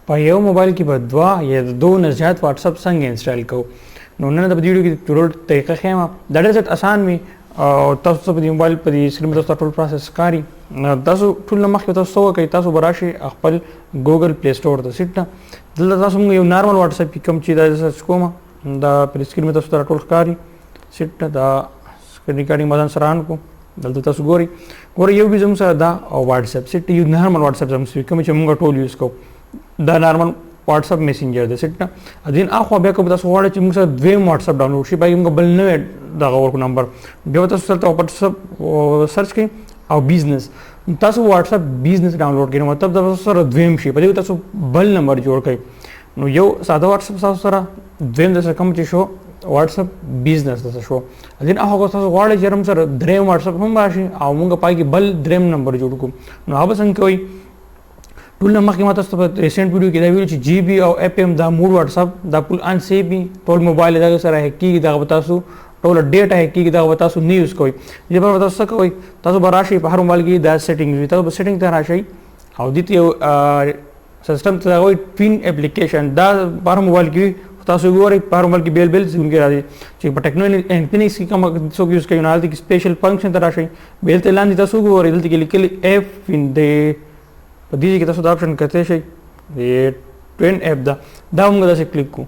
په یو موبایل کې به دوه یا دوه نه زیات واتساپ څنګه انسټال کوو. نو نن د ویډیو کې ټول طریقه ښیم. دا ډېر زیات اسان وي او تاسو په دې موبایل په دې سکرین تاسو ټول پروسس کاری. تاسو ټول مخکې تاسو څه کوئ، تاسو به راشئ خپل ګوګل پلی سټور ته سیټ دلته تاسو موږ یو نارمل واتساپ کې کوم چې دا سرچ کوم دا په سکرین تاسو ته ټول ښکاري سیټ دا سکرین ریکارډینګ مدان سره ان کو دلته تاسو ګوري یو به زموږ سره دا او واتساپ سیټ یو نارمل واتساپ زموږ کوم چې موږ ټول یوز کوو دا نارمل واتساپ میسنجر د سیټ نه دین اخو بیا کوم تاسو غواړئ چې موږ سره دویم واتساپ ډاونلوډ شي باید موږ بل نه دغه ورکو نمبر بیا تاسو سره واتساپ سرچ کړئ او بزنس تاسو واتساپ بزنس ډاونلوډ کړئ مطلب تاسو سره دویم شي په دې تاسو بل نمبر جوړ کړئ. نو یو ساده واتساپ تاسو سره دویم د کوم چې شو واتساپ بزنس تاسو شو دین اخو تاسو غواړئ چې موږ سره دریم واتساپ هم راشي او موږ پای کې بل دریم نمبر جوړ کوو. نو هغه څنګه کوي ټول مخکې ما تاسو ته ریسنت ویډیو کې دا ویل چې جی بي او اپ ام دا موډ واتساپ دا ټول ان سی بي ټول موبایل دا سره هکیږي دا تاسو ټول ډیټا هکیږي دا تاسو نه یوز کوئ. چې په تاسو څه کوئ تاسو به راشئ په هر موبایل کې دا سیټینګ وي تاسو سیټینګ ته راشئ او دې یو سیستم ته وایي ټوین اپلیکیشن دا په هر موبایل کې تاسو ګورئ په هر موبایل کې بیل بیل څنګه راځي چې په ټیکنالوژي کې کوم څوک یوز کوي نو هلته کې سپیشل فنکشن ته راشئ بیل ته لاندې تاسو ګورئ دلته کې لیکلي اف ان دې په دې کې تاسو دا آپشن کته شي د ټوین اپ دا موږ داسې کلیک کوو.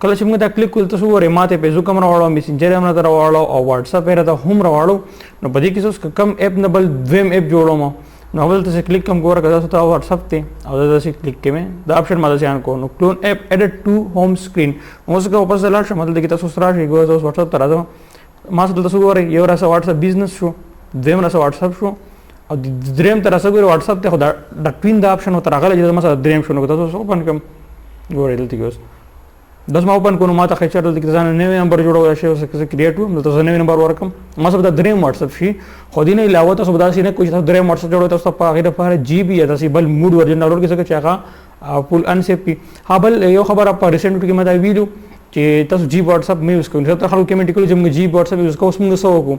کله چې موږ دا کلیک کوو تاسو ګورئ ماته فیسبوک هم راوړو میسنجر هم راوړو او واتساپ یې راته هم راوړو. نو په دې کې تاسو کم اپ نه بل دویم اپ جوړوم نو بل تاسو کلیک کوم ګوره که تاسو ته واتساپ ته او دا تاسو کلیک کوئ دا آپشن ماته ځان کو نو کلون اپ ایډټ ټو هوم سکرین اوس که واپس لاړ شم دلته کې تاسو سره شي ګوره تاسو واتساپ ته راځم ما سره تاسو ګورئ یو راسه واتساپ بزنس شو دویم راسه واتساپ شو او دریم ته راسه ګورئ واتساپ ته خو دا ټوین دا آپشن ورته راغلی چې ما سره دریم شو نو تاسو اوپن کوم ګورئ دلته کې اوس داس ما اوپن کوم ما ته خچر دلته کې ځان نوې نمبر جوړول شي اوس که کریټ وم تاسو نوې نمبر ورکم ما سره دا دریم واتساپ شي خو دې نه علاوه تاسو بداسې نه کوئی تاسو دریم واتساپ جوړوي تاسو په هغه لپاره جی بي یا تاسو بل موډ ورژن ډاونلوډ کړئ چې هغه فول ان سی پی ها بل یو خبره په ریسنت کې ما دا ویډیو چې تاسو جی واتساپ مې یوز کوئ تر خلکو کې مې ټیکل چې موږ جی واتساپ یوز کوو موږ څه وکړو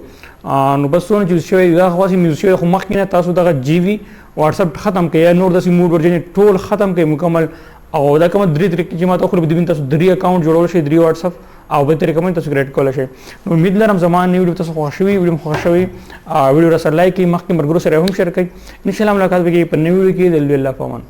نو بس څونه چې شوی دا خاصه مې شوی خو مخکې نه تاسو دغه جی وی واتساپ ختم کړئ یا نور داسې موډ ورژن ټول ختم کړئ مکمل او دا کوم درې طریقې چې ما ته خو به تاسو درې اکاونټ جوړول شي درې واتساپ او به طریقې کوم تاسو کریټ کول شي. نو امید لرم زموږ ویډیو تاسو خوښ شوي ویډیو ویډیو را سره لایک کړئ مخکې مرګرو سره هم شیر کړئ. ان شاء الله ملاقات وکړي په نوې ویډیو کې د الله پامان.